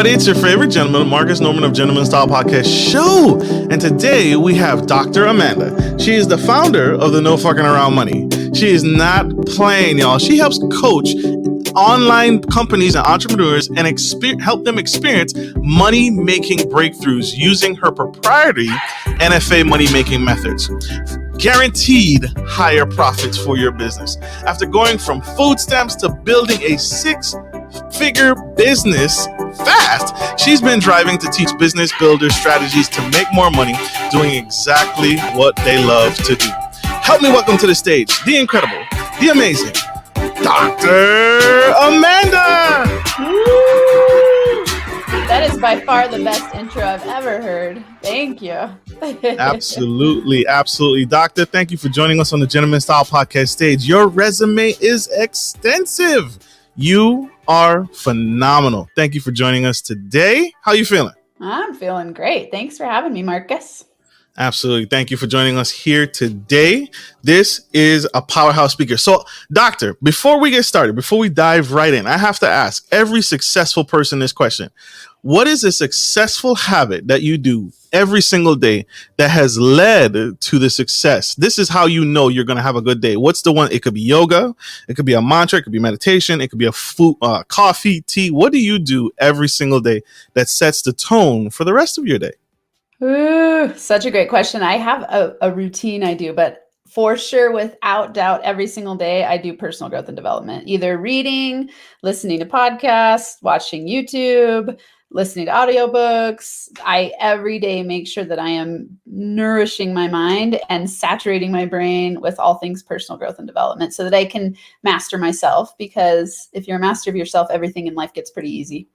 everybody, it's your favorite gentleman, Marcus Norman of Gentleman Style Podcast Show. And today we have Dr. Amanda. She is the founder of the No Fucking Around Money. She is not playing, y'all. She helps coach online companies and entrepreneurs and help them experience money-making breakthroughs using her proprietary NFA money-making methods. Guaranteed higher profits for your business. After going from food stamps to building a six-figure business fast, she's been driving to teach business builders strategies to make more money doing exactly what they love to do. Help me welcome to the stage the incredible, the amazing Dr. Amanda. Woo! That is by far the best intro I've ever heard. Thank you. Absolutely. Doctor, thank you for joining us on the Gentleman Style Podcast stage. Your resume is extensive. You are phenomenal. Thank you for joining us today. How are you feeling? I'm feeling great. Thanks for having me, Marcus. Absolutely. Thank you for joining us here today. This is a powerhouse speaker. So, Doctor, before we get started, before we dive right in, I have to ask every successful person this question. What is a successful habit that you do every single day that has led to the success? This is how you know you're going to have a good day. What's the one? It could be yoga. It could be a mantra. It could be meditation. It could be a food, coffee, tea. What do you do every single day that sets the tone for the rest of your day? Ooh, such a great question. I have a routine I do, but for sure, without doubt, every single day I do personal growth and development, either reading, listening to podcasts, watching YouTube, listening to audiobooks. I every day make sure that I am nourishing my mind and saturating my brain with all things personal growth and development so that I can master myself, because if you're a master of yourself, everything in life gets pretty easy.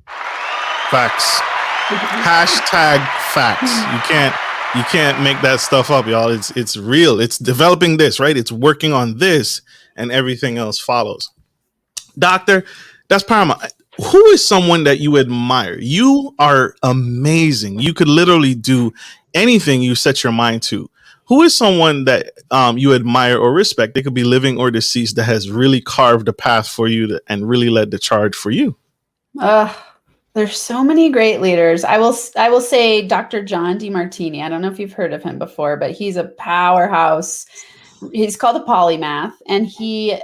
Facts. Hashtag facts. You can't make that stuff up, y'all. It's real. It's developing this, right? It's working on this, and everything else follows. Doctor, that's paramount. Who is someone that you admire? You are amazing. You could literally do anything you set your mind to. Who is someone that you admire or respect? They could be living or deceased, that has really carved a path for you and really led the charge for you. There's so many great leaders. I will say Dr. John DeMartini. I don't know if you've heard of him before, but he's a powerhouse. He's called a polymath, and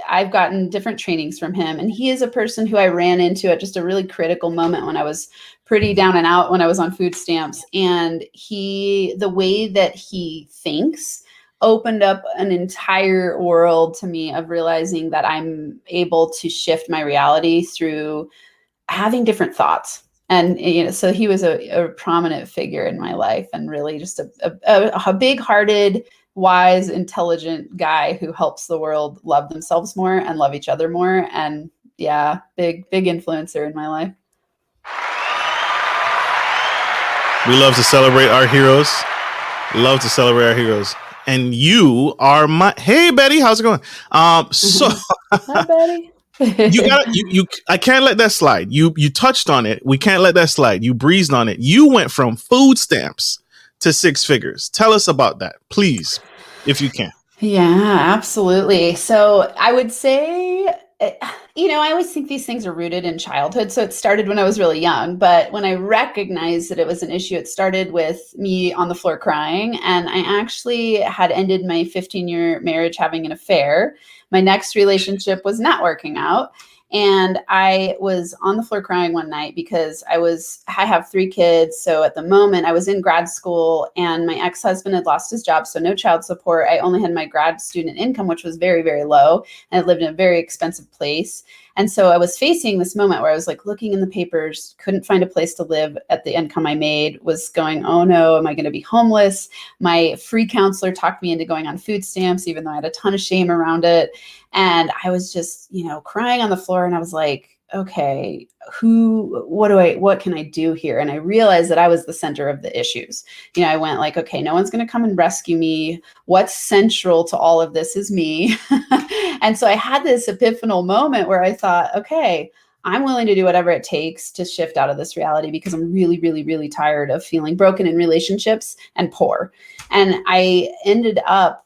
I've gotten different trainings from him. And he is a person who I ran into at just a really critical moment when I was pretty down and out when I was on food stamps. And the way that he thinks opened up an entire world to me of realizing that I'm able to shift my reality through having different thoughts. And, so he was a prominent figure in my life, and really just a big-hearted, wise, intelligent guy who helps the world love themselves more and love each other more. And yeah, big influencer in my life. We love to celebrate our heroes. And you are hey Betty, how's it going? Hi Betty. I can't let that slide. You touched on it. We can't let that slide. You breezed on it. You went from food stamps to six figures. Tell us about that, please, if you can. Yeah, absolutely. So I would say, I always think these things are rooted in childhood. So it started when I was really young, but when I recognized that it was an issue, it started with me on the floor crying. And I actually had ended my 15-year marriage having an affair. My next relationship was not working out. And I was on the floor crying one night because I have 3 kids. So at the moment I was in grad school, and my ex-husband had lost his job. So no child support. I only had my grad student income, which was very, very low. And I lived in a very expensive place. And so I was facing this moment where I was like looking in the papers, couldn't find a place to live at the income I made, was going, oh no, am I going to be homeless? My free counselor talked me into going on food stamps, even though I had a ton of shame around it. And I was just, crying on the floor, and I was like, okay, what can I do here? And I realized that I was the center of the issues. I went like, okay, no one's going to come and rescue me. What's central to all of this is me. And so I had this epiphanal moment where I thought, okay, I'm willing to do whatever it takes to shift out of this reality, because I'm really, really, really tired of feeling broken in relationships and poor. And I ended up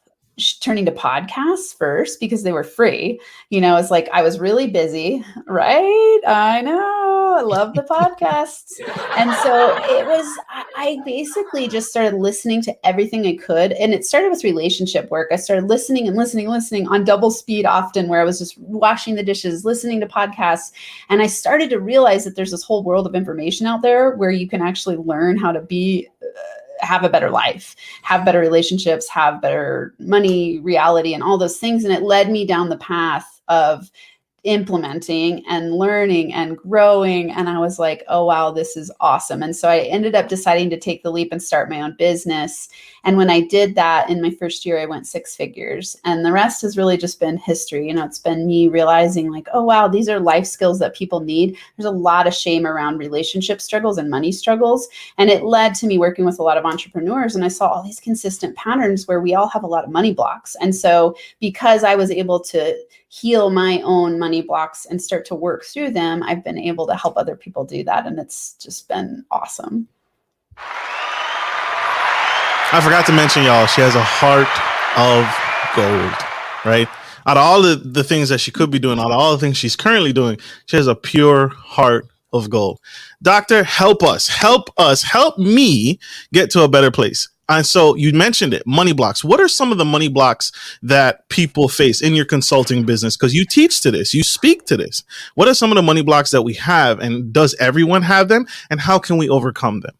turning to podcasts first because they were free. It's like I was really busy, right? I know. I love the podcasts. And so I basically just started listening to everything I could. And it started with relationship work. I started listening on double speed often, where I was just washing the dishes, listening to podcasts. And I started to realize that there's this whole world of information out there where you can actually learn how to have a better life, have better relationships, have better money, reality, and all those things. And it led me down the path of implementing and learning and growing. And I was like, oh, wow, this is awesome. And so I ended up deciding to take the leap and start my own business. And when I did that in my first year, I went 6 figures. And the rest has really just been history. It's been me realizing like, oh, wow, these are life skills that people need. There's a lot of shame around relationship struggles and money struggles. And it led to me working with a lot of entrepreneurs. And I saw all these consistent patterns where we all have a lot of money blocks. And so because I was able to heal my own money blocks and start to work through them, I've been able to help other people do that. And it's just been awesome. I forgot to mention, y'all, she has a heart of gold, right? Out of all the things that she could be doing, out of all the things she's currently doing, she has a pure heart of gold. Doctor, help me get to a better place. And so you mentioned it, money blocks. What are some of the money blocks that people face in your consulting business? Because you teach to this, you speak to this. What are some of the money blocks that we have, and does everyone have them? And how can we overcome them?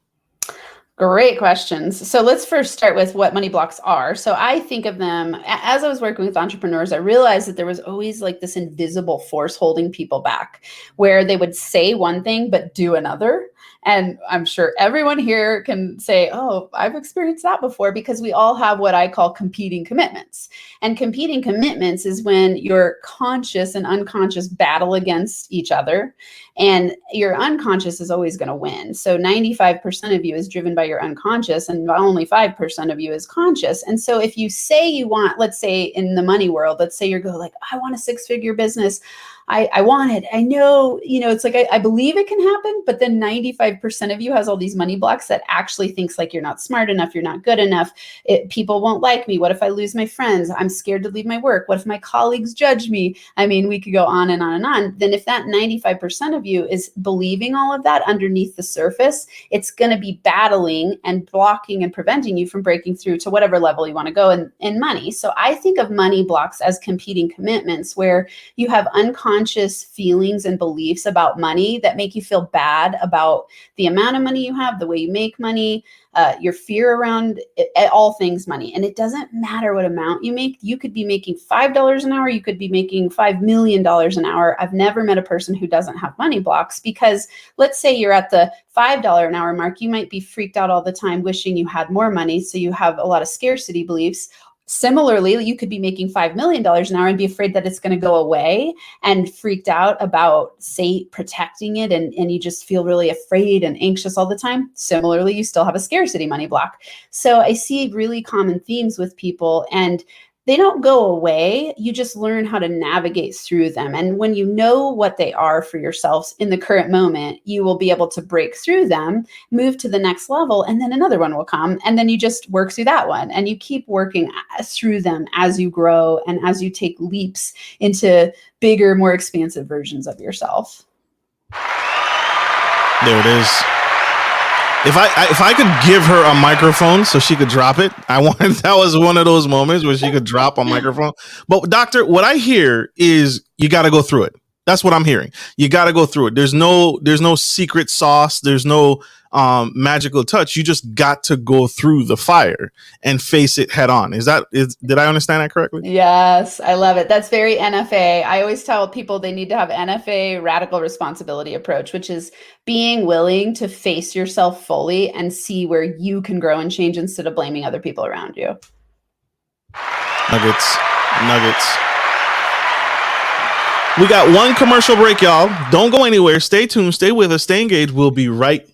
Great questions. So let's first start with what money blocks are. So I think of them as I was working with entrepreneurs, I realized that there was always like this invisible force holding people back, where they would say one thing, but do another. And I'm sure everyone here can say, oh, I've experienced that before, because we all have what I call competing commitments. And competing commitments is when your conscious and unconscious battle against each other, and your unconscious is always going to win. So 95% of you is driven by your unconscious, and only 5% of you is conscious. And so if you say you want, let's say in the money world, let's say you're going like, I want a 6-figure business. I want it. I know, it's like, I believe it can happen, but then 95% of you has all these money blocks that actually thinks like you're not smart enough, you're not good enough. People won't like me. What if I lose my friends? I'm scared to leave my work. What if my colleagues judge me? I mean, we could go on and on and on. Then if that 95% of you is believing all of that underneath the surface, it's going to be battling and blocking and preventing you from breaking through to whatever level you want to go in money. So I think of money blocks as competing commitments, where you have unconscious feelings and beliefs about money that make you feel bad about the amount of money you have, the way you make money, your fear around all things money. And it doesn't matter what amount you make. You could be making $5 an hour. You could be making $5 million an hour. I've never met a person who doesn't have money blocks, because let's say you're at the $5 an hour mark. You might be freaked out all the time, wishing you had more money. So you have a lot of scarcity beliefs. Similarly, you could be making $5 million an hour and be afraid that it's going to go away, and freaked out about, say, protecting it. And you just feel really afraid and anxious all the time. Similarly, you still have a scarcity money block. So I see really common themes with people, and they don't go away. You just learn how to navigate through them. And when you know what they are for yourselves in the current moment, you will be able to break through them, move to the next level, and then another one will come. And then you just work through that one, and you keep working through them as you grow and as you take leaps into bigger, more expansive versions of yourself. There it is. If I could give her a microphone so she could drop it, that was one of those moments where she could drop a microphone. But doctor, what I hear is you got to go through it. That's what I'm hearing. You got to go through it. There's no secret sauce. There's no magical touch. You just got to go through the fire and face it head on. Did I understand that correctly? Yes, I love it. That's very NFA. I always tell people they need to have NFA, radical responsibility approach, which is being willing to face yourself fully and see where you can grow and change instead of blaming other people around you. Nuggets. We got one commercial break, y'all. Don't go anywhere. Stay tuned. Stay with us. Stay engaged. We'll be right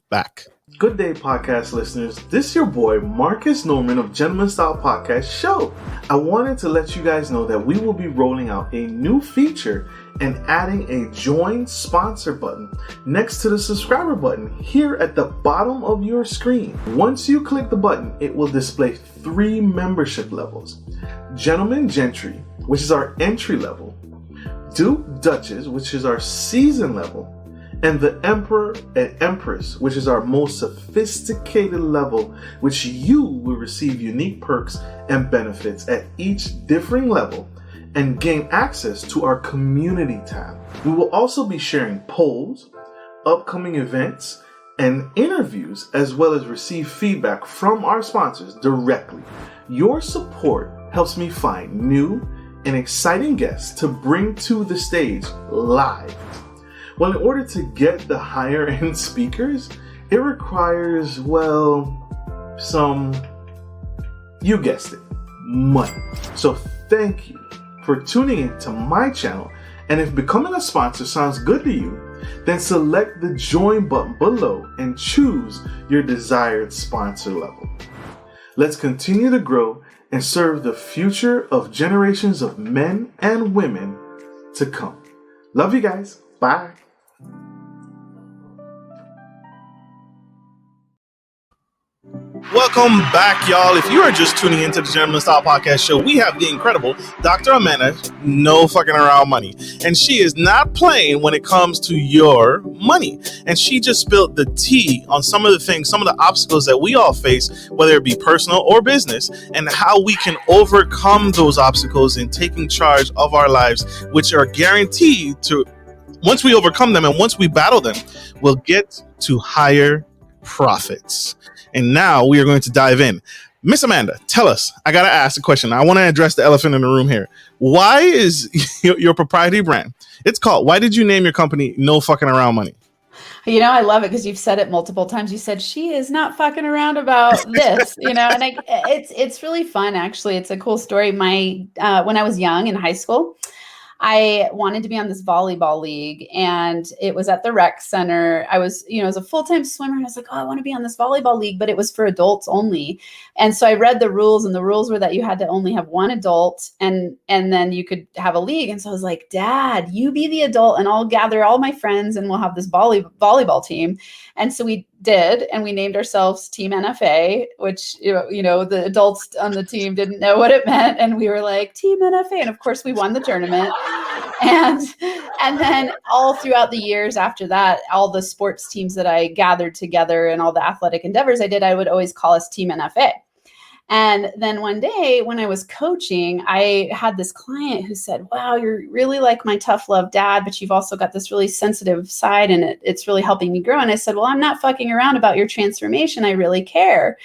back. Good day, podcast listeners. This is your boy, Marcus Norman of Gentleman Style Podcast Show. I wanted to let you guys know that we will be rolling out a new feature and adding a join sponsor button next to the subscriber button here at the bottom of your screen. Once you click the button, it will display 3 membership levels. Gentleman Gentry, which is our entry level. Duke Duchess, which is our season level. and the Emperor and Empress, which is our most sophisticated level, which you will receive unique perks and benefits at each differing level and gain access to our community tab. We will also be sharing polls, upcoming events, and interviews, as well as receive feedback from our sponsors directly. Your support helps me find new and exciting guests to bring to the stage live. Well, in order to get the higher end speakers, it requires, you guessed it, money. So thank you for tuning in to my channel. And if becoming a sponsor sounds good to you, then select the join button below and choose your desired sponsor level. Let's continue to grow and serve the future of generations of men and women to come. Love you guys. Bye. Welcome back, y'all. If you are just tuning into the Gentleman Style Podcast Show, we have the incredible Dr. Amanda, no fucking around money. And she is not playing when it comes to your money. And she just spilled the tea on some of the things, some of the obstacles that we all face, whether it be personal or business, and how we can overcome those obstacles in taking charge of our lives, which are guaranteed to, once we overcome them and once we battle them, we'll get to higher profits. And now we are going to dive in. Miss Amanda, tell us, I got to ask a question. I want to address the elephant in the room here. Why is your proprietary brand, it's called, why did you name your company No Fucking Around Money? You know, I love it because you've said it multiple times. You said she is not fucking around about this, and it's really fun. Actually, it's a cool story. When I was young in high school, I wanted to be on this volleyball league, and it was at the rec center. I was, as a full-time swimmer, and I was like, oh, I want to be on this volleyball league, but it was for adults only. And so I read the rules, and the rules were that you had to only have one adult, and then you could have a league. And so I was like, Dad, you be the adult, and I'll gather all my friends, and we'll have this volleyball team. And so we did, and we named ourselves Team NFA, which, the adults on the team didn't know what it meant. And we were like, Team NFA. And of course we won the tournament. And then all throughout the years after that, all the sports teams that I gathered together and all the athletic endeavors I did, I would always call us Team NFA. And then one day when I was coaching, I had this client who said, wow, you're really like my tough love dad, but you've also got this really sensitive side, and it's really helping me grow. And I said, well, I'm not fucking around about your transformation. I really care.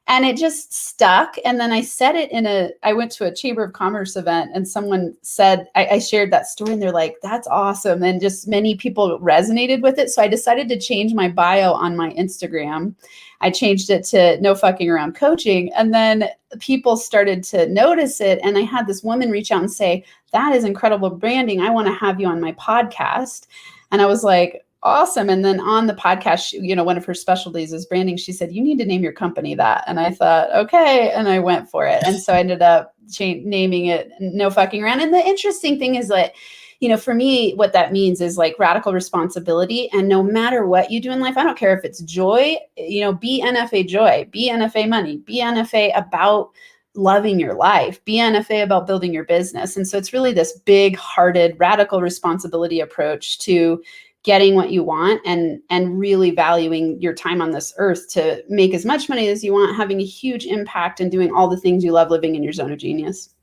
And it just stuck. And then I said it I went to a Chamber of Commerce event, and someone said, I shared that story, and they're like, that's awesome. And just many people resonated with it. So I decided to change my bio on my Instagram. I changed it to No Fucking Around Coaching. And then people started to notice it. And I had this woman reach out and say, that is incredible branding. I want to have you on my podcast. And I was like, awesome. And then on the podcast, one of her specialties is branding. She said, you need to name your company that. And I thought, okay. And I went for it. And so I ended up naming it No Fucking Around. And the interesting thing is that, for me, what that means is like radical responsibility. And no matter what you do in life, I don't care if it's joy, be NFA joy, be NFA money, be NFA about loving your life, be NFA about building your business. And so it's really this big hearted, radical responsibility approach to getting what you want and really valuing your time on this earth to make as much money as you want, having a huge impact, and doing all the things you love, living in your zone of genius.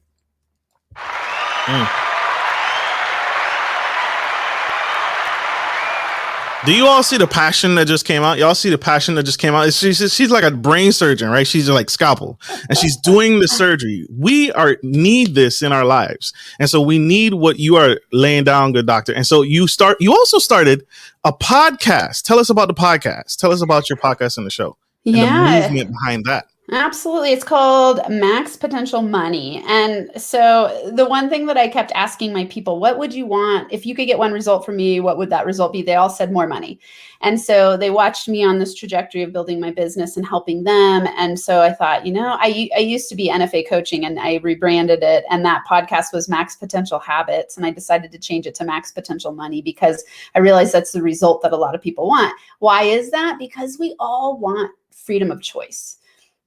Do you all see the passion that just came out? Y'all see the passion that just came out? She's like a brain surgeon, right? She's like scalpel, and she's doing the surgery. We need this in our lives. And so we need what you are laying down, good doctor. And so you also started a podcast. Tell us about the podcast. Tell us about your podcast and the show. And the movement behind that. Absolutely. It's called Max Potential Money. And so the one thing that I kept asking my people, what would you want? If you could get one result from me, what would that result be? They all said more money. And so they watched me on this trajectory of building my business and helping them. And so I thought, I used to be NFA coaching, and I rebranded it. And that podcast was Max Potential Habits. And I decided to change it to Max Potential Money because I realized that's the result that a lot of people want. Why is that? Because we all want freedom of choice.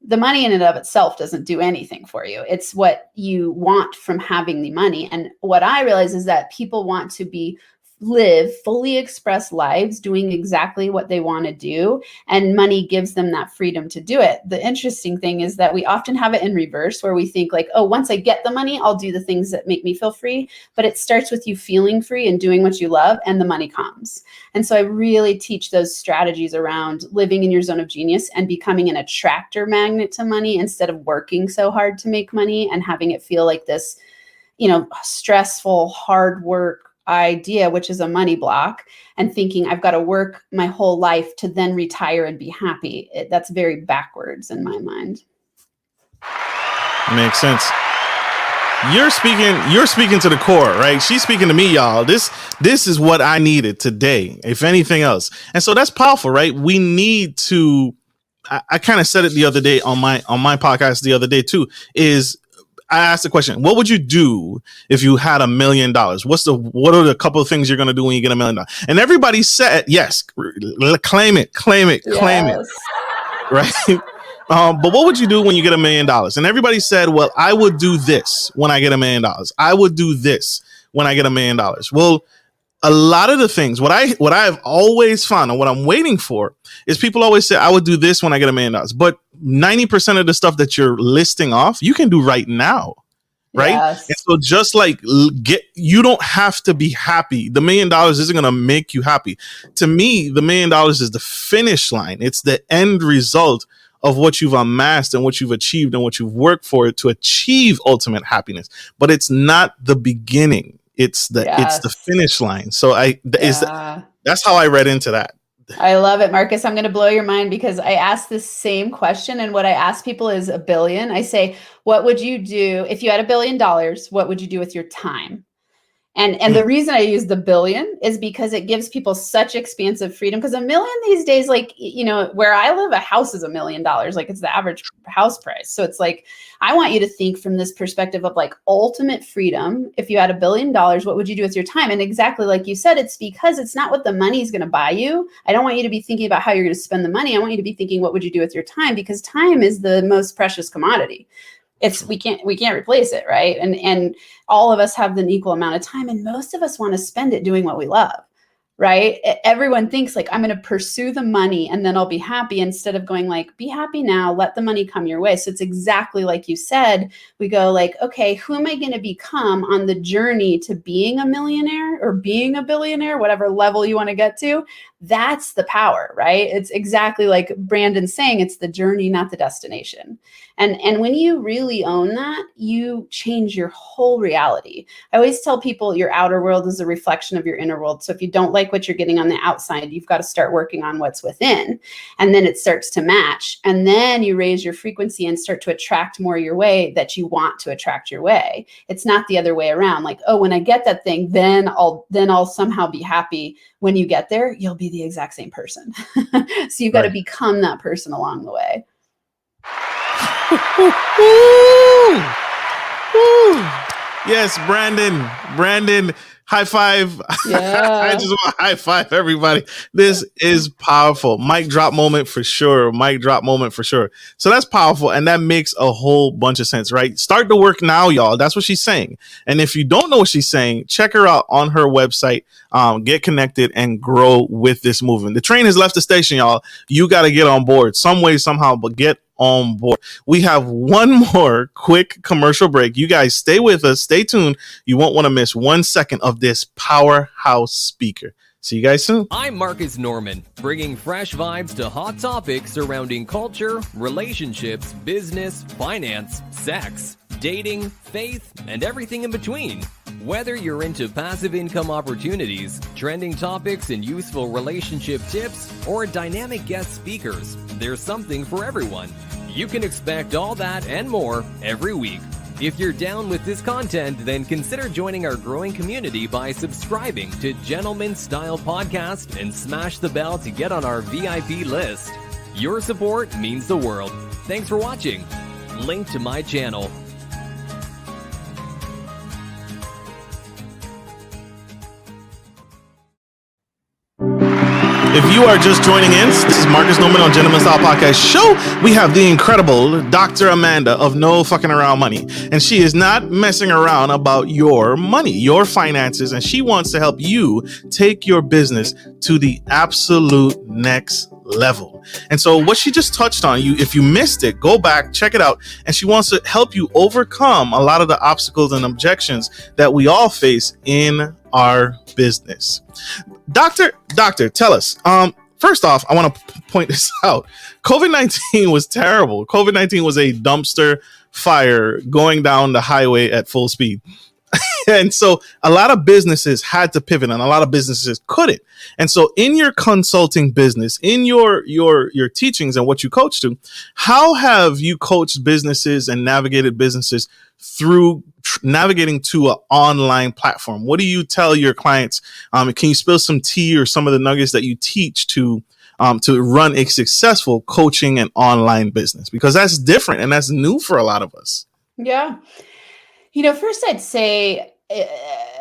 The money in and of itself doesn't do anything for you. It's what you want from having the money. And what I realize is that people want to be live fully expressed lives doing exactly what they want to do, and money gives them that freedom to do it. The interesting thing is that we often have it in reverse, where we think like, oh, once I get the money, I'll do the things that make me feel free. But it starts with you feeling free and doing what you love, and the money comes. And so I really teach those strategies around living in your zone of genius and becoming an attractor magnet to money instead of working so hard to make money and having it feel like this, stressful, hard work idea, which is a money block, and thinking I've got to work my whole life to then retire and be happy. That's very backwards in my mind. Makes sense. You're speaking to the core, right? She's speaking to me, y'all. This is what I needed today, if anything else. And so that's powerful, right? We need to, I kind of said it the other day on my podcast the other day too, is I asked the question, what would you do if you had $1 million? What are the couple of things you're going to do when you get $1 million? And everybody said, yes, claim it. Right. But what would you do when you get $1 million? And everybody said, well, I would do this when I get $1 million. I would do this when I get $1 million. Well, a lot of the things, what I've always found and what I'm waiting for is people always say, I would do this when I get $1 million. But 90% of the stuff that you're listing off, you can do right now. Right. Yes. And so just like you don't have to be happy. The $1 million isn't going to make you happy. To me, the $1 million is the finish line. It's the end result of what you've amassed and what you've achieved and what you've worked for to achieve ultimate happiness. But it's not the beginning. It's the finish line. So that's how I read into that. I love it, Marcus. I'm going to blow your mind because I asked this same question. And what I ask people is $1 billion. I say, what would you do if you had $1 billion? What would you do with your time? And the reason I use the billion is because it gives people such expansive freedom. Because $1 million these days, like, where I live, a house is $1 million. Like, it's the average house price. So it's like, I want you to think from this perspective of like ultimate freedom. If you had $1 billion, what would you do with your time? And exactly like you said, it's because it's not what the money is going to buy you. I don't want you to be thinking about how you're going to spend the money. I want you to be thinking, what would you do with your time? Because time is the most precious commodity. We can't replace it, right? And all of us have an equal amount of time, and most of us want to spend it doing what we love, right? Everyone thinks like, I'm going to pursue the money and then I'll be happy, instead of going like, be happy now, let the money come your way. So it's exactly like you said. We go like, okay, who am I going to become on the journey to being a millionaire or being a billionaire, whatever level you want to get to? That's the power, right? It's exactly like Brandon's saying, it's the journey, not the destination. And when you really own that, you change your whole reality. I always tell people your outer world is a reflection of your inner world. So if you don't like what you're getting on the outside, you've got to start working on what's within. And then it starts to match. And then you raise your frequency and start to attract more your way that you want to attract your way. It's not the other way around. Like, oh, when I get that thing, then I'll somehow be happy. When you get there, you'll be the exact same person. So you've got to become that person along the way. Yes, Brandon, high five. Yeah. I just want to high five everybody. This is powerful. Mic drop moment for sure. So that's powerful. And that makes a whole bunch of sense, right? Start the work now, y'all. That's what she's saying. And if you don't know what she's saying, check her out on her website. Get connected and grow with this movement. The train has left the station, y'all. You got to get on board some way, somehow, but get on board. We have one more quick commercial break. You guys stay with us. Stay tuned. You won't want to miss 1 second of this powerhouse speaker. See you guys soon. I'm Marcus Norman, bringing fresh vibes to hot topics surrounding culture, relationships, business, finance, sex, dating, faith, and everything in between. Whether you're into passive income opportunities, trending topics and useful relationship tips, or dynamic guest speakers, there's something for everyone. You can expect all that and more every week. If you're down with this content, then consider joining our growing community by subscribing to Gentleman Style Podcast and smash the bell to get on our VIP list. Your support means the world. Thanks for watching. Link to my channel. If you are just joining in, this is Marcus Norman on Gentleman Style Podcast Show. We have the incredible Dr. Amanda of No Fucking Around Money. And she is not messing around about your money, your finances, and she wants to help you take your business to the absolute next level. And so what she just touched on, if you missed it, go back, check it out. And she wants to help you overcome a lot of the obstacles and objections that we all face in our business. Doctor, tell us. First off, I want to point this out. COVID-19 was terrible. COVID-19 was a dumpster fire going down the highway at full speed. And so a lot of businesses had to pivot and a lot of businesses couldn't. And so in your consulting business, in your teachings and what you coach to, how have you coached businesses and navigated businesses through navigating to an online platform? What do you tell your clients? Can you spill some tea or some of the nuggets that you teach to run a successful coaching and online business? Because that's different and that's new for a lot of us. Yeah. First I'd say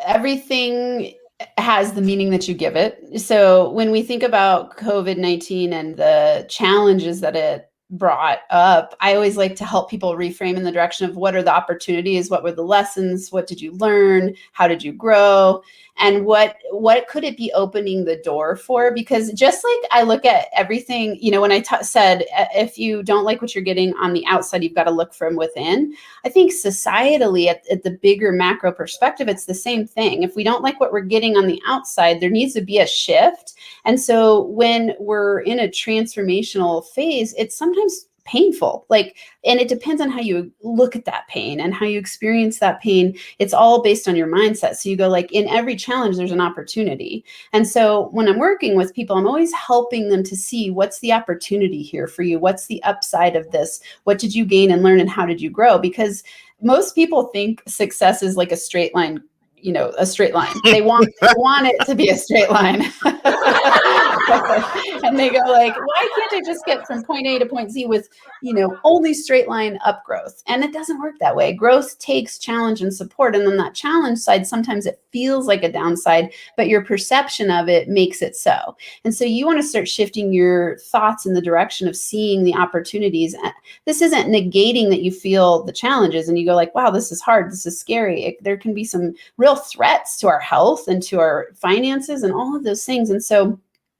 everything has the meaning that you give it. So when we think about COVID-19 and the challenges that it brought up, I always like to help people reframe in the direction of what are the opportunities, what were the lessons, what did you learn, how did you grow, and what could it be opening the door for? Because just like I look at everything, when I said, if you don't like what you're getting on the outside, you've got to look from within. I think societally at the bigger macro perspective, it's the same thing. If we don't like what we're getting on the outside, there needs to be a shift. And so when we're in a transformational phase, it's sometimes painful, and it depends on how you look at that pain and how you experience that pain. It's all based on your mindset. So you go in every challenge, there's an opportunity. And so when I'm working with people, I'm always helping them to see what's the opportunity here for you? What's the upside of this? What did you gain and learn and how did you grow? Because most people think success is like a straight line. A straight line. They want it to be a straight line. And they go why can't I just get from point A to point Z with, only straight line up growth? And it doesn't work that way. Growth takes challenge and support. And then that challenge side, sometimes it feels like a downside, but your perception of it makes it so. And so you want to start shifting your thoughts in the direction of seeing the opportunities. This isn't negating that you feel the challenges and you go wow, this is hard. This is scary. There can be some real threats to our health and to our finances and all of those things. And so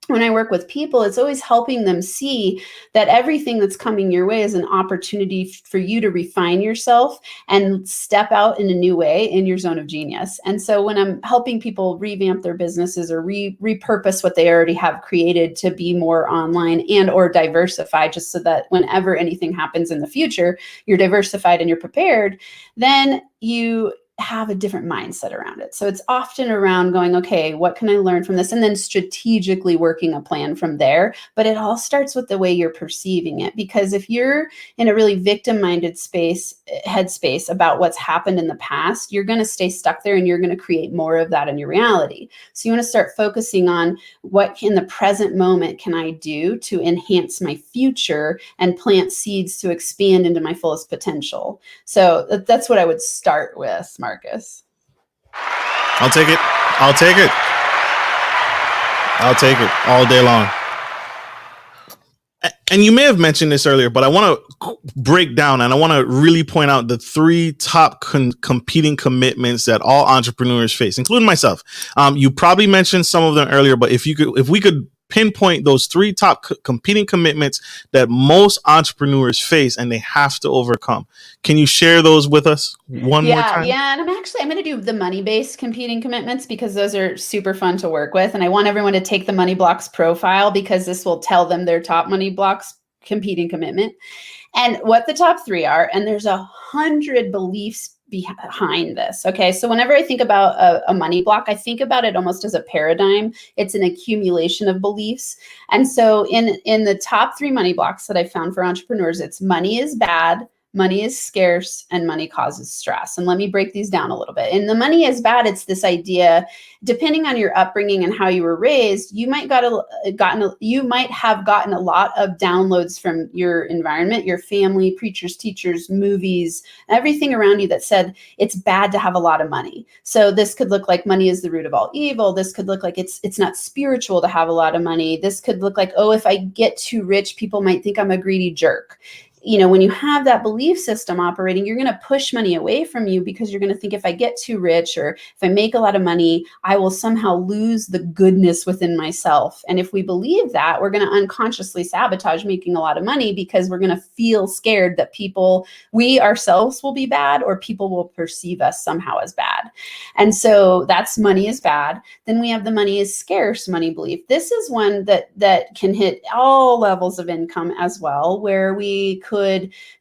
when I work with people, it's always helping them see that everything that's coming your way is an opportunity for you to refine yourself and step out in a new way in your zone of genius. And so when I'm helping people revamp their businesses or repurpose what they already have created to be more online and or diversify, just so that whenever anything happens in the future, you're diversified and you're prepared, then you have a different mindset around it. So it's often around going, okay, what can I learn from this? And then strategically working a plan from there. But it all starts with the way you're perceiving it. Because if you're in a really victim-minded headspace about what's happened in the past, you're going to stay stuck there and you're going to create more of that in your reality. So you want to start focusing on what in the present moment can I do to enhance my future and plant seeds to expand into my fullest potential. So that's what I would start with, Marcus. I'll take it all day long. And you may have mentioned this earlier, but I want to break down and I want to really point out the three top competing commitments that all entrepreneurs face, including myself. You probably mentioned some of them earlier, but if we could pinpoint those three top competing commitments that most entrepreneurs face and they have to overcome. Can you share those with us one more time? Yeah. And I'm going to do the money-based competing commitments because those are super fun to work with. And I want everyone to take the Money Blocks profile because this will tell them their top Money Blocks competing commitment and what the top three are. And there's 100 beliefs behind this. Okay. So whenever I think about a money block, I think about it almost as a paradigm. It's an accumulation of beliefs. And so in the top three money blocks that I found for entrepreneurs, it's money is bad, money is scarce, and money causes stress. And let me break these down a little bit. And the money is bad. It's this idea, depending on your upbringing and how you were raised, you might have gotten a lot of downloads from your environment, your family, preachers, teachers, movies, everything around you that said it's bad to have a lot of money. So this could look like money is the root of all evil. This could look like it's not spiritual to have a lot of money. This could look like, oh, if I get too rich, people might think I'm a greedy jerk. You know, when you have that belief system operating, you're going to push money away from you because you're going to think if I get too rich or if I make a lot of money, I will somehow lose the goodness within myself. And if we believe that, we're going to unconsciously sabotage making a lot of money because we're going to feel scared that we ourselves will be bad or people will perceive us somehow as bad. And so that's money is bad. Then we have the money is scarce money belief. This is one that can hit all levels of income as well, where we could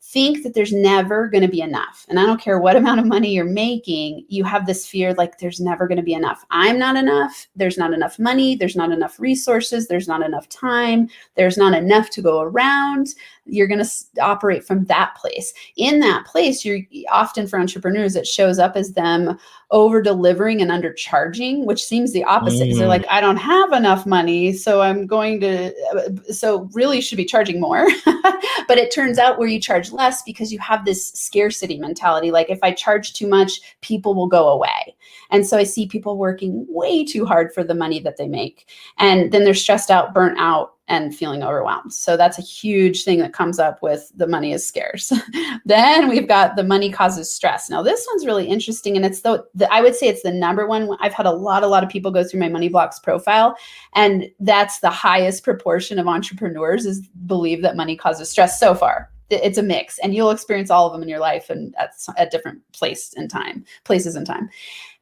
think that there's never going to be enough. And I don't care what amount of money you're making, you have this fear like there's never going to be enough. I'm not enough. There's not enough money. There's not enough resources. There's not enough time. There's not enough to go around. You're going to operate from that place. In that place, you're often, for entrepreneurs, it shows up as them over delivering and undercharging, which seems the opposite. Because they're like, I don't have enough money, so really should be charging more. But it turns out where you charge less because you have this scarcity mentality. Like if I charge too much, people will go away. And so I see people working way too hard for the money that they make. And then they're stressed out, burnt out, and feeling overwhelmed. So that's a huge thing that comes up with the money is scarce. Then we've got the money causes stress. Now this one's really interesting. And it's I would say it's the number one. I've had a lot of people go through my Money Blocks profile. And that's the highest proportion of entrepreneurs is believe that money causes stress so far. It's a mix, and you'll experience all of them in your life and at different places and time.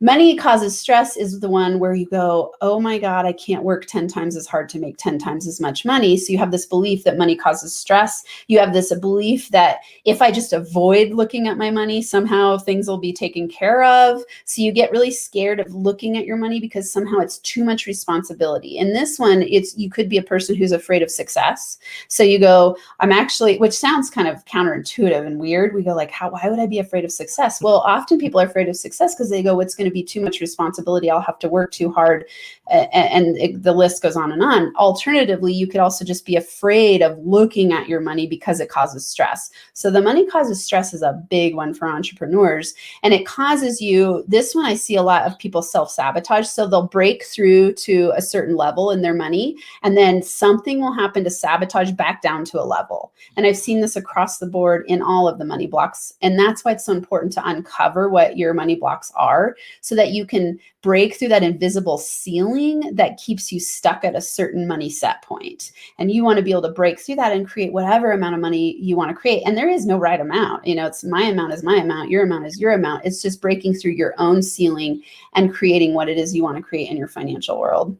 Money causes stress is the one where you go, oh my God, I can't work 10 times as hard to make 10 times as much money. So you have this belief that money causes stress. You have this belief that if I just avoid looking at my money, somehow things will be taken care of. So you get really scared of looking at your money because somehow it's too much responsibility. In this one, you could be a person who's afraid of success. So you go, which sounds kind of counterintuitive and weird. We go like, why would I be afraid of success? Well, often people are afraid of success because they go, it's going to be too much responsibility. I'll have to work too hard. The list goes on and on. Alternatively, you could also just be afraid of looking at your money because it causes stress. So the money causes stress is a big one for entrepreneurs. And it causes this one I see a lot of people self-sabotage. So they'll break through to a certain level in their money, and then something will happen to sabotage back down to a level. And I've seen this across the board in all of the money blocks. And that's why it's so important to uncover what your money blocks are so that you can break through that invisible ceiling that keeps you stuck at a certain money set point. And you want to be able to break through that and create whatever amount of money you want to create. And there is no right amount. It's my amount is my amount. Your amount is your amount. It's just breaking through your own ceiling and creating what it is you want to create in your financial world.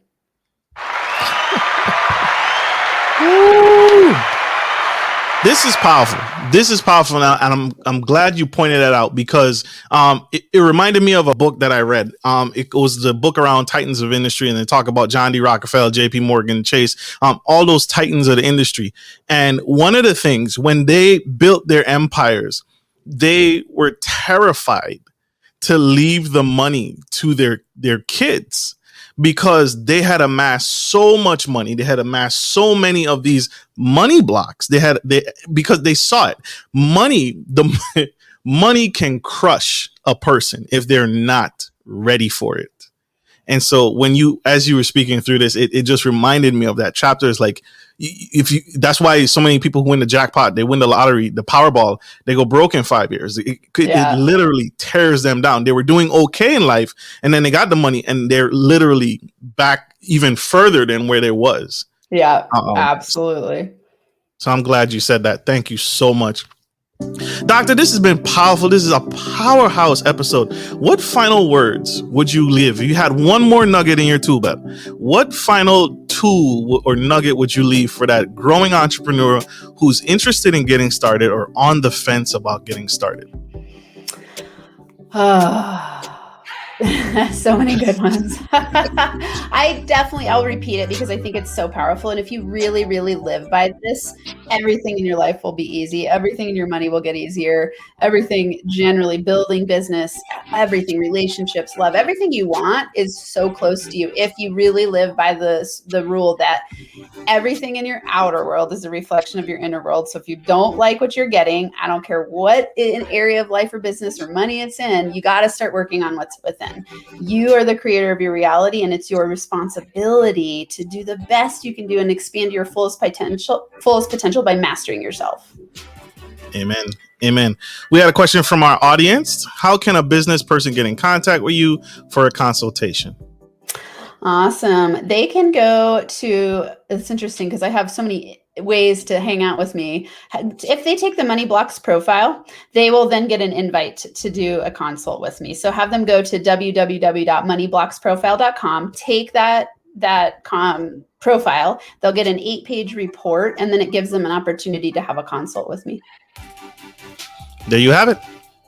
Woo! This is powerful now, and I'm glad you pointed that out because it reminded me of a book that I read. It was the book around Titans of Industry, and they talk about John D. Rockefeller, J.P. Morgan, Chase, all those titans of the industry. And one of the things when they built their empires, they were terrified to leave the money to their kids, because they had amassed so much money. They had amassed so many of these money blocks. Because they saw it. Money can crush a person if they're not ready for it. And so as you were speaking through this, it just reminded me of that chapter. It's like, that's why so many people who win the jackpot, they win the lottery, the Powerball, they go broke in 5 years. It literally tears them down. They were doing okay in life, and then they got the money, and they're literally back even further than where they was. Yeah, absolutely. So I'm glad you said that. Thank you so much. Doctor, this has been powerful. This is a powerhouse episode. What final words would you leave? If you had one more nugget in your tool belt, what final tool or nugget would you leave for that growing entrepreneur who's interested in getting started or on the fence about getting started? So many good ones. I'll repeat it because I think it's so powerful. And if you really, really live by this, everything in your life will be easy. Everything in your money will get easier. Everything generally, building business, everything, relationships, love, everything you want is so close to you. If you really live by the rule that everything in your outer world is a reflection of your inner world. So if you don't like what you're getting, I don't care what an area of life or business or money it's in, you got to start working on what's within. You are the creator of your reality, and it's your responsibility to do the best you can do and expand your fullest potential by mastering yourself. Amen. Amen. We had a question from our audience. How can a business person get in contact with you for a consultation? Awesome. They can go to, it's interesting because I have so many ways to hang out with me. If they take the Money Blocks profile, they will then get an invite to do a consult with me. So have them go to www.moneyblocksprofile.com, take that profile, they'll get an 8-page report, and then it gives them an opportunity to have a consult with me. There you have it.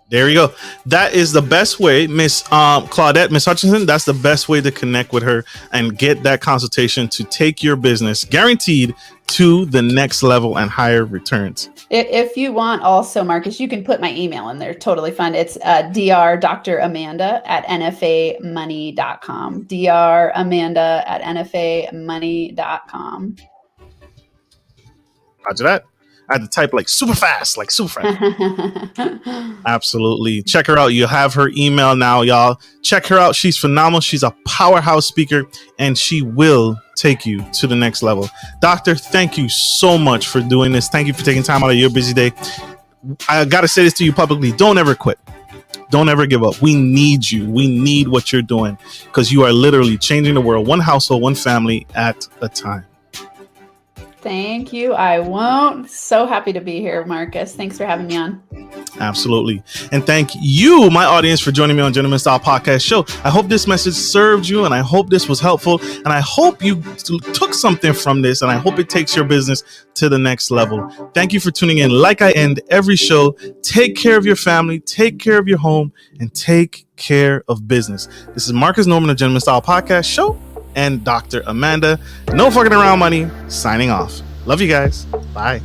There you go. That is the best way, Miss Claudette, Miss Hutchinson. That's the best way to connect with her and get that consultation to take your business guaranteed to the next level and higher returns. If you want also, Marcus, you can put my email in there. Totally fun. It's dramanda@nfamoney.com. dramanda@nfamoney.com. Roger that. I had to type like super fast. Absolutely. Check her out. You have her email now, y'all. Check her out. She's phenomenal. She's a powerhouse speaker, and she will take you to the next level. Doctor, thank you so much for doing this. Thank you for taking time out of your busy day. I got to say this to you publicly. Don't ever quit. Don't ever give up. We need you. We need what you're doing because you are literally changing the world, one household, one family at a time. Thank you. I won't. So happy to be here, Marcus. Thanks for having me on. Absolutely. And thank you, my audience, for joining me on Gentleman Style Podcast Show. I hope this message served you, and I hope this was helpful, and I hope you took something from this, and I hope it takes your business to the next level. Thank you for tuning in. Like I end every show, take care of your family, take care of your home, and take care of business. This is Marcus Norman of Gentleman Style Podcast Show and Dr. Amanda, No Fucking Around Money, signing off. Love you guys. Bye.